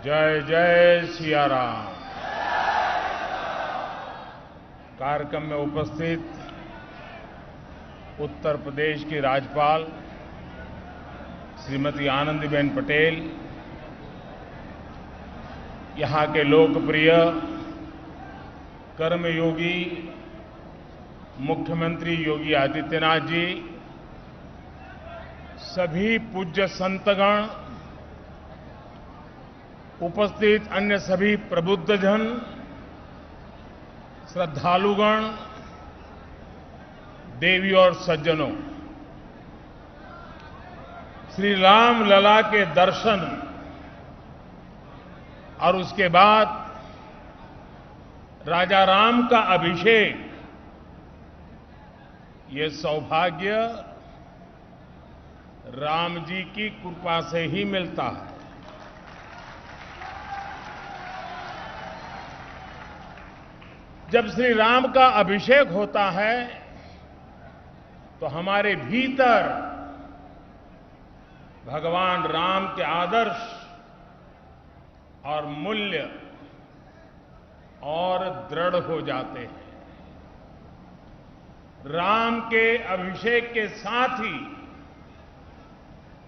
जय जय सिया राम। कार्यक्रम में उपस्थित उत्तर प्रदेश की राज्यपाल श्रीमती आनंदीबेन पटेल, यहां के लोकप्रिय कर्मयोगी मुख्यमंत्री योगी आदित्यनाथ जी, सभी पूज्य संतगण, उपस्थित अन्य सभी प्रबुद्धजन, श्रद्धालुगण, देवी और सज्जनों, श्री राम लला के दर्शन और उसके बाद राजा राम का अभिषेक, ये सौभाग्य राम जी की कृपा से ही मिलता है। जब श्री राम का अभिषेक होता है तो हमारे भीतर भगवान राम के आदर्श और मूल्य और दृढ़ हो जाते हैं। राम के अभिषेक के साथ ही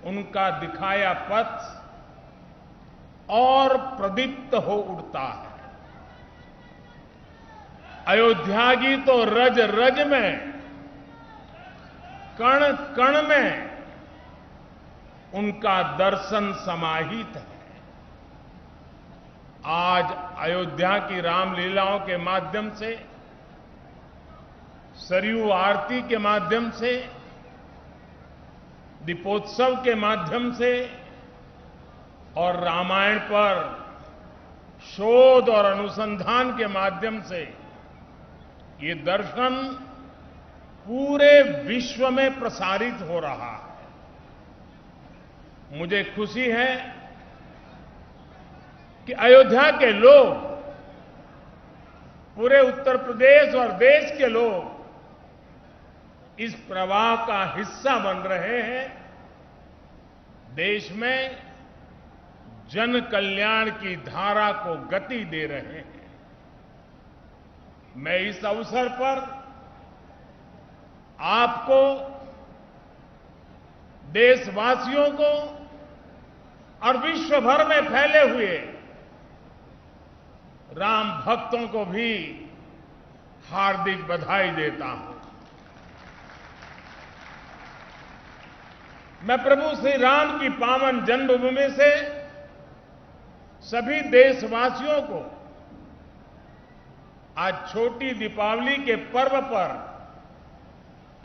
उनका दिखाया पथ और प्रदीप्त हो उठता है। अयोध्या की तो रज रज में, कण कण में उनका दर्शन समाहित है। आज अयोध्या की रामलीलाओं के माध्यम से, सरयू आरती के माध्यम से, दीपोत्सव के माध्यम से और रामायण पर शोध और अनुसंधान के माध्यम से ये दर्शन पूरे विश्व में प्रसारित हो रहा है। मुझे खुशी है कि अयोध्या के लोग, पूरे उत्तर प्रदेश और देश के लोग इस प्रवाह का हिस्सा बन रहे हैं। देश में जन कल्याण की धारा को गति दे रहे हैं। मैं इस अवसर पर आपको, देशवासियों को और विश्व भर में फैले हुए राम भक्तों को भी हार्दिक बधाई देता हूं। मैं प्रभु श्री राम की पावन जन्मभूमि से सभी देशवासियों को आज छोटी दीपावली के पर्व पर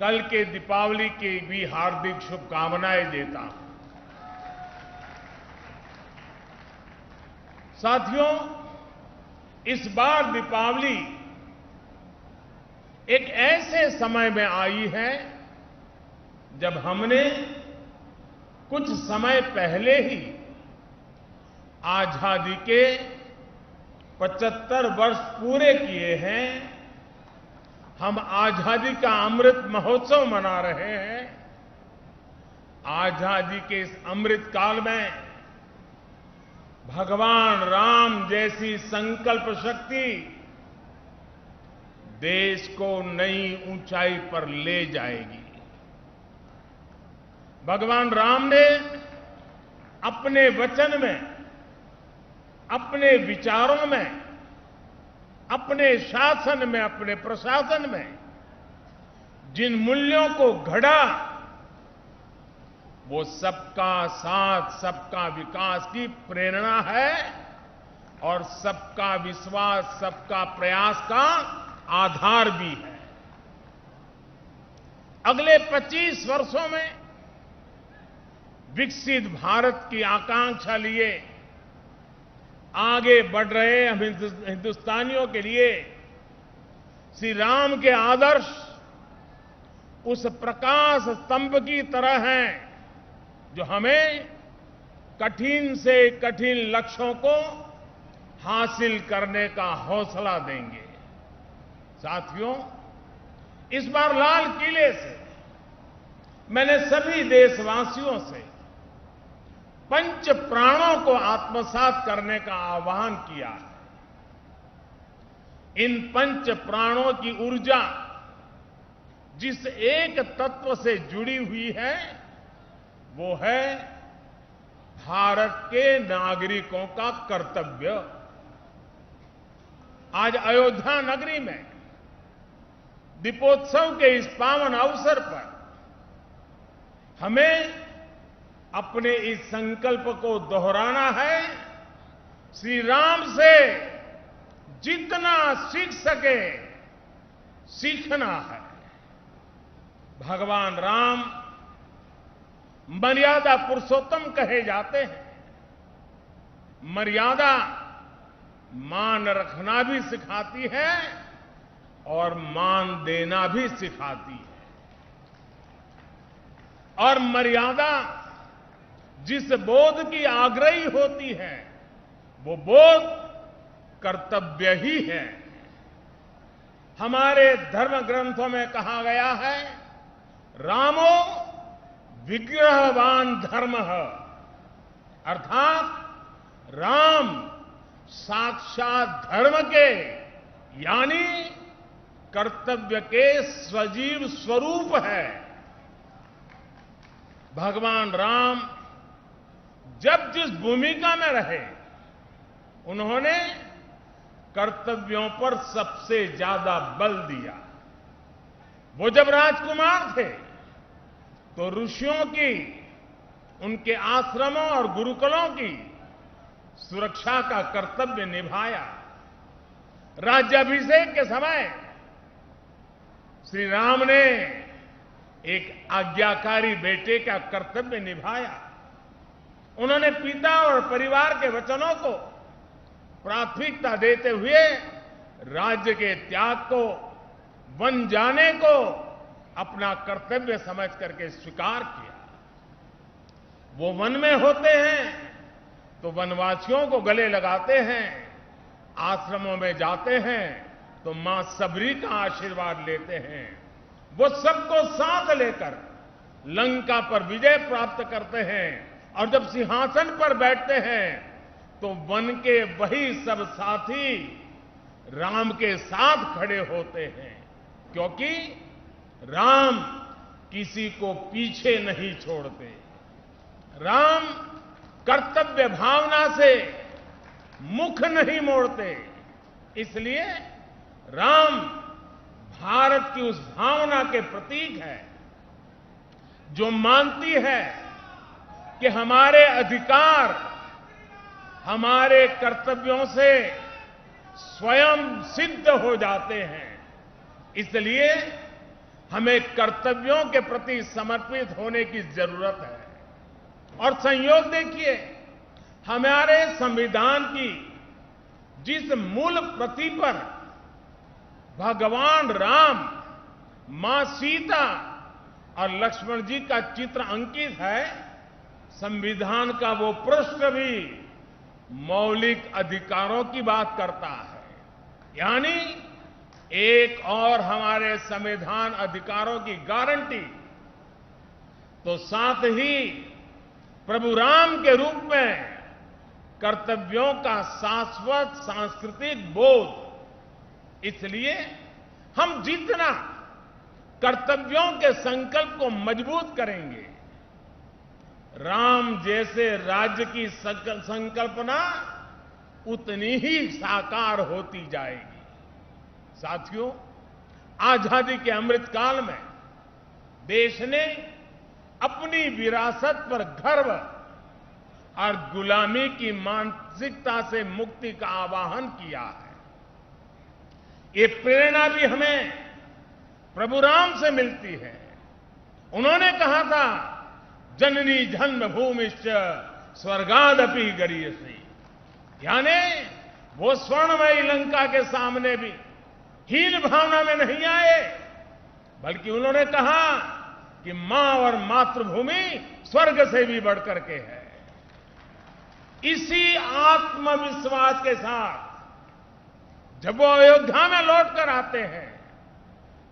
कल के दीपावली की भी हार्दिक शुभकामनाएं देता हूं। साथियों, इस बार दीपावली एक ऐसे समय में आई है जब हमने कुछ समय पहले ही आजादी के 75 वर्ष पूरे किए हैं। हम आजादी का अमृत महोत्सव मना रहे हैं। आजादी के इस अमृत काल में भगवान राम जैसी संकल्प शक्ति देश को नई ऊंचाई पर ले जाएगी। भगवान राम ने अपने वचन में, अपने विचारों में, अपने शासन में, अपने प्रशासन में जिन मूल्यों को घड़ा, वो सबका साथ, सबका विकास की प्रेरणा है और सबका विश्वास, सबका प्रयास का आधार भी है। अगले 25 वर्षों में विकसित भारत की आकांक्षा लिए आगे बढ़ रहे हम हिंदुस्तानियों के लिए श्री राम के आदर्श उस प्रकाश स्तंभ की तरह हैं जो हमें कठिन से कठिन लक्ष्यों को हासिल करने का हौसला देंगे। साथियों, इस बार लाल किले से मैंने सभी देशवासियों से पंच प्राणों को आत्मसात करने का आह्वान किया है। इन पंच प्राणों की ऊर्जा जिस एक तत्व से जुड़ी हुई है वो है भारत के नागरिकों का कर्तव्य। आज अयोध्या नगरी में दीपोत्सव के इस पावन अवसर पर हमें अपने इस संकल्प को दोहराना है, श्री राम से जितना सीख सके सीखना है। भगवान राम मर्यादा पुरुषोत्तम कहे जाते हैं। मर्यादा मान रखना भी सिखाती है और मान देना भी सिखाती है। और मर्यादा जिस बोध की आग्रही होती है वो बोध कर्तव्य ही है। हमारे धर्म ग्रंथों में कहा गया है, रामो विग्रहवान धर्म, अर्थात राम साक्षात धर्म के यानी कर्तव्य के सजीव स्वरूप है। भगवान राम जब जिस भूमिका में रहे उन्होंने कर्तव्यों पर सबसे ज्यादा बल दिया। वो जब राजकुमार थे तो ऋषियों की, उनके आश्रमों और गुरुकुलों की सुरक्षा का कर्तव्य निभाया। राज्याभिषेक के समय श्री राम ने एक आज्ञाकारी बेटे का कर्तव्य निभाया। उन्होंने पिता और परिवार के वचनों को प्राथमिकता देते हुए राज्य के त्याग को, वन जाने को अपना कर्तव्य समझ करके स्वीकार किया। वो वन में होते हैं तो वनवासियों को गले लगाते हैं, आश्रमों में जाते हैं तो मां सबरी का आशीर्वाद लेते हैं। वो सबको साथ लेकर लंका पर विजय प्राप्त करते हैं और जब सिंहासन पर बैठते हैं तो वन के वही सब साथी राम के साथ खड़े होते हैं, क्योंकि राम किसी को पीछे नहीं छोड़ते। राम कर्तव्य भावना से मुख नहीं मोड़ते। इसलिए राम भारत की उस भावना के प्रतीक है जो मानती है कि हमारे अधिकार हमारे कर्तव्यों से स्वयं सिद्ध हो जाते हैं। इसलिए हमें कर्तव्यों के प्रति समर्पित होने की जरूरत है। और संयोग देखिए, हमारे संविधान की जिस मूल प्रति पर भगवान राम, मां सीता और लक्ष्मण जी का चित्र अंकित है, संविधान का वो पृष्ठ भी मौलिक अधिकारों की बात करता है। यानी एक और हमारे संविधान अधिकारों की गारंटी, तो साथ ही प्रभु राम के रूप में कर्तव्यों का शाश्वत सांस्कृतिक बोध। इसलिए हम जितना कर्तव्यों के संकल्प को मजबूत करेंगे, राम जैसे राज्य की संकल्पना उतनी ही साकार होती जाएगी। साथियों, आजादी के अमृत काल में देश ने अपनी विरासत पर गर्व और गुलामी की मानसिकता से मुक्ति का आह्वान किया है। ये प्रेरणा भी हमें प्रभु राम से मिलती है। उन्होंने कहा था, जननी जन्मभूमिश्च स्वर्गादपि गरीयसी, यानी वो स्वर्णमयी लंका के सामने भी हीन भावना में नहीं आए, बल्कि उन्होंने कहा कि मां और मातृभूमि स्वर्ग से भी बढ़कर के है। इसी आत्मविश्वास के साथ जब वो अयोध्या में लौट कर आते हैं,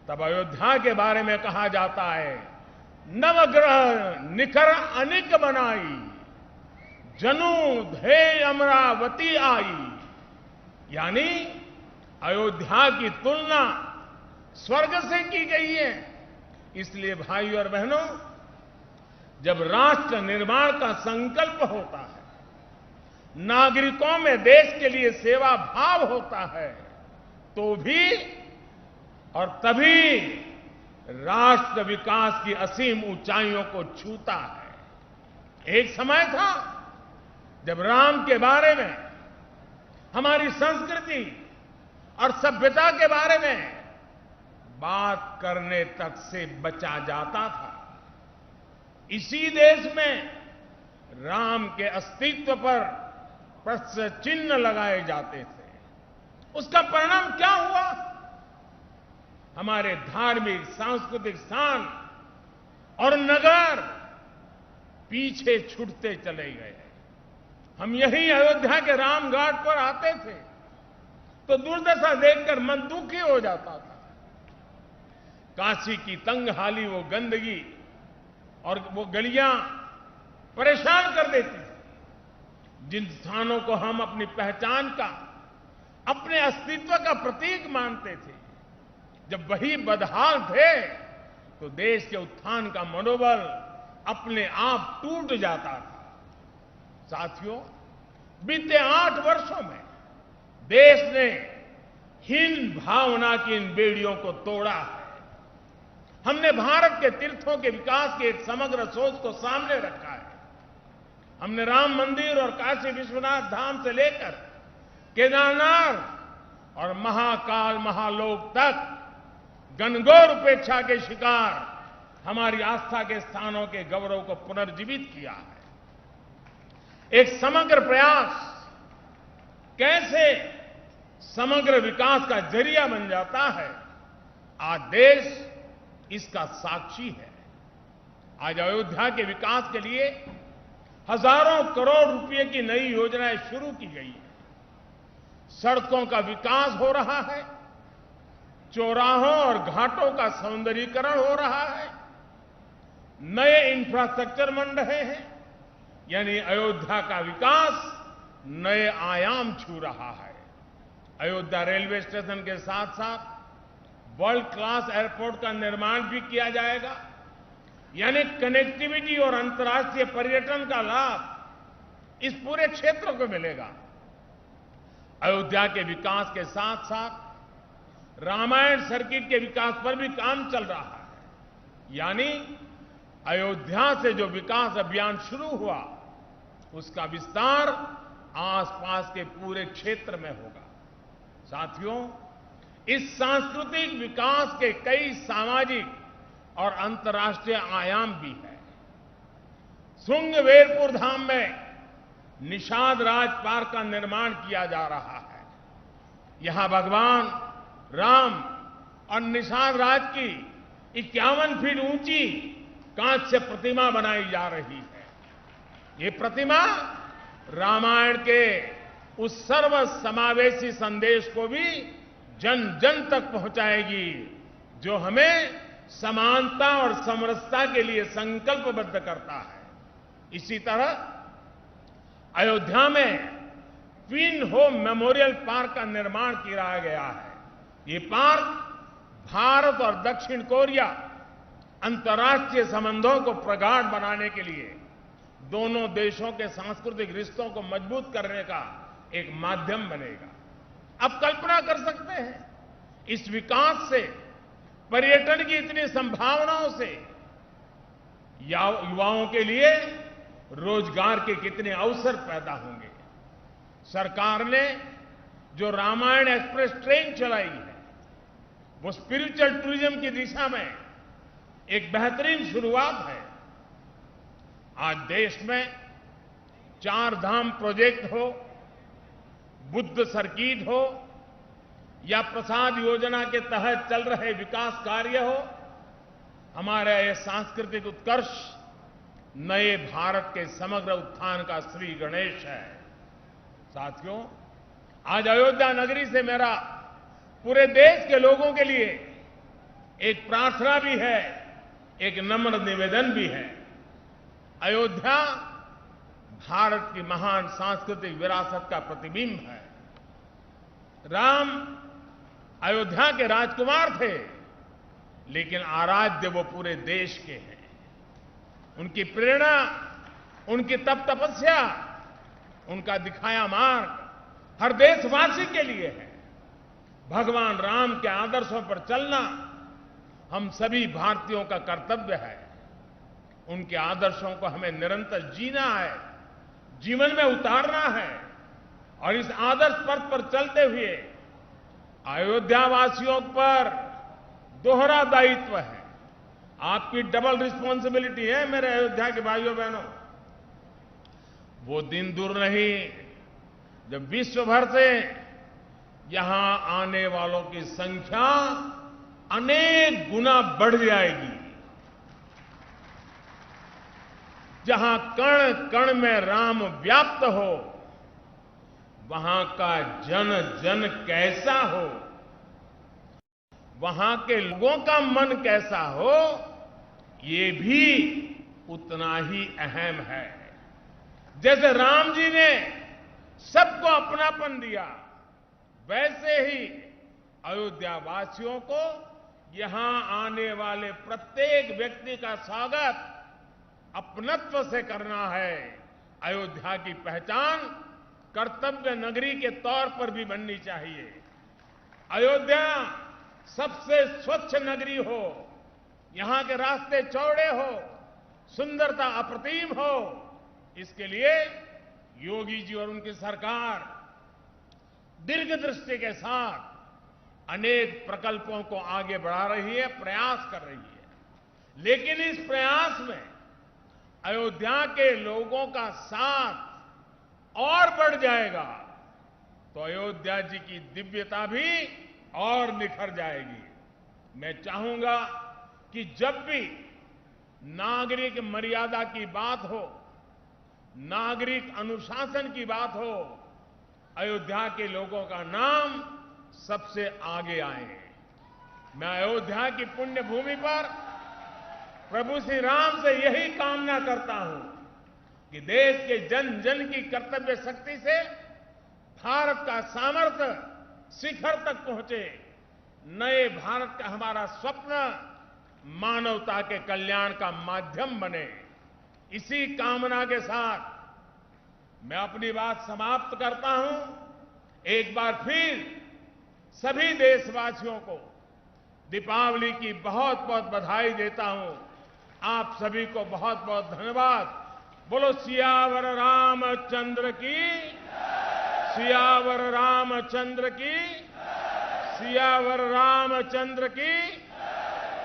तब अयोध्या के बारे में कहा जाता है, नवग्रह निखर अनिक बनाई, जनु धे अमरावती आई, यानी अयोध्या की तुलना स्वर्ग से की गई है। इसलिए भाइयों और बहनों, जब राष्ट्र निर्माण का संकल्प होता है, नागरिकों में देश के लिए सेवा भाव होता है, तो भी और तभी राष्ट्र विकास की असीम ऊंचाइयों को छूता है। एक समय था जब राम के बारे में, हमारी संस्कृति और सभ्यता के बारे में बात करने तक से बचा जाता था। इसी देश में राम के अस्तित्व पर प्रश्न चिन्ह लगाए जाते थे। उसका परिणाम क्या हुआ? हमारे धार्मिक सांस्कृतिक स्थान और नगर पीछे छूटते चले गए। हम यही अयोध्या के रामघाट पर आते थे तो दुर्दशा देखकर मन दुखी हो जाता था। काशी की तंगहाली, वो गंदगी और वो गलियां परेशान कर देती थी। जिन स्थानों को हम अपनी पहचान का, अपने अस्तित्व का प्रतीक मानते थे, जब वही बदहाल थे तो देश के उत्थान का मनोबल अपने आप टूट जाता था। साथियों, बीते 8 वर्षों में देश ने हीन भावना की इन बेड़ियों को तोड़ा है। हमने भारत के तीर्थों के विकास की एक समग्र सोच को सामने रखा है। हमने राम मंदिर और काशी विश्वनाथ धाम से लेकर केदारनाथ और महाकाल महालोक तक घनघोर उपेक्षा के शिकार हमारी आस्था के स्थानों के गौरव को पुनर्जीवित किया है। एक समग्र प्रयास कैसे समग्र विकास का जरिया बन जाता है, आज देश इसका साक्षी है। आज अयोध्या के विकास के लिए हजारों करोड़ रुपए की नई योजनाएं शुरू की गई हैं। सड़कों का विकास हो रहा है, चौराहों और घाटों का सौंदर्यीकरण हो रहा है, नए इंफ्रास्ट्रक्चर बन रहे हैं, यानी अयोध्या का विकास नए आयाम छू रहा है। अयोध्या रेलवे स्टेशन के साथ साथ वर्ल्ड क्लास एयरपोर्ट का निर्माण भी किया जाएगा, यानी कनेक्टिविटी और अंतर्राष्ट्रीय पर्यटन का लाभ इस पूरे क्षेत्र को मिलेगा। अयोध्या के विकास के साथ साथ रामायण सर्किट के विकास पर भी काम चल रहा है, यानी अयोध्या से जो विकास अभियान शुरू हुआ उसका विस्तार आसपास के पूरे क्षेत्र में होगा। साथियों, इस सांस्कृतिक विकास के कई सामाजिक और अंतर्राष्ट्रीय आयाम भी हैं। श्रृंगवेरपुर धाम में निषाद राज पार्क का निर्माण किया जा रहा है। यहां भगवान राम और निषाद राज की 51 फीट ऊंची कांच से प्रतिमा बनाई जा रही है। ये प्रतिमा रामायण के उस सर्व समावेशी संदेश को भी जन जन तक पहुंचाएगी जो हमें समानता और समरसता के लिए संकल्पबद्ध करता है। इसी तरह अयोध्या में ट्विन होम मेमोरियल पार्क का निर्माण किया गया है। ये पार्क भारत और दक्षिण कोरिया अंतर्राष्ट्रीय संबंधों को प्रगाढ़ बनाने के लिए दोनों देशों के सांस्कृतिक रिश्तों को मजबूत करने का एक माध्यम बनेगा। अब कल्पना कर सकते हैं, इस विकास से, पर्यटन की इतनी संभावनाओं से युवाओं के लिए रोजगार के कितने अवसर पैदा होंगे। सरकार ने जो रामायण एक्सप्रेस ट्रेन चलाई है, वो स्पिरिचुअल टूरिज्म की दिशा में एक बेहतरीन शुरुआत है। आज देश में 4 धाम प्रोजेक्ट हो, बुद्ध सर्किट हो या प्रसाद योजना के तहत चल रहे विकास कार्य हो, हमारा यह सांस्कृतिक उत्कर्ष नए भारत के समग्र उत्थान का श्री गणेश है। साथियों, आज अयोध्या नगरी से मेरा पूरे देश के लोगों के लिए एक प्रार्थना भी है, एक नम्र निवेदन भी है। अयोध्या भारत की महान सांस्कृतिक विरासत का प्रतिबिंब है। राम अयोध्या के राजकुमार थे, लेकिन आराध्य वो पूरे देश के हैं। उनकी प्रेरणा, उनकी तप तपस्या, उनका दिखाया मार्ग हर देशवासी के लिए है। भगवान राम के आदर्शों पर चलना हम सभी भारतीयों का कर्तव्य है। उनके आदर्शों को हमें निरंतर जीना है, जीवन में उतारना है। और इस आदर्श पथ पर चलते हुए अयोध्या वासियों पर दोहरा दायित्व है। आपकी डबल रिस्पॉन्सिबिलिटी है मेरे अयोध्या के भाइयों बहनों। वो दिन दूर नहीं जब विश्व भर से यहां आने वालों की संख्या अनेक गुना बढ़ जाएगी। जहां कण कण में राम व्याप्त हो, वहां का जन जन कैसा हो, वहां के लोगों का मन कैसा हो, ये भी उतना ही अहम है। जैसे राम जी ने सबको अपनापन दिया, वैसे ही अयोध्या वासियों को यहां आने वाले प्रत्येक व्यक्ति का स्वागत अपनत्व से करना है। अयोध्या की पहचान कर्तव्य नगरी के तौर पर भी बननी चाहिए। अयोध्या सबसे स्वच्छ नगरी हो, यहां के रास्ते चौड़े हो, सुंदरता अप्रतिम हो, इसके लिए योगी जी और उनकी सरकार दीर्घ दृष्टि के साथ अनेक प्रकल्पों को आगे बढ़ा रही है, प्रयास कर रही है। लेकिन इस प्रयास में अयोध्या के लोगों का साथ और बढ़ जाएगा तो अयोध्या जी की दिव्यता भी और निखर जाएगी। मैं चाहूंगा कि जब भी नागरिक मर्यादा की बात हो, नागरिक अनुशासन की बात हो, अयोध्या के लोगों का नाम सबसे आगे आए। मैं अयोध्या की पुण्य भूमि पर प्रभु श्री राम से यही कामना करता हूं कि देश के जन जन की कर्तव्य शक्ति से भारत का सामर्थ्य शिखर तक पहुंचे। नए भारत का हमारा स्वप्न मानवता के कल्याण का माध्यम बने। इसी कामना के साथ मैं अपनी बात समाप्त करता हूं। एक बार फिर सभी देशवासियों को दीपावली की बहुत बहुत बधाई देता हूं। आप सभी को बहुत बहुत धन्यवाद। बोलो सियावर रामचंद्र की, सियावर रामचंद्र की, सियावर रामचंद्र की।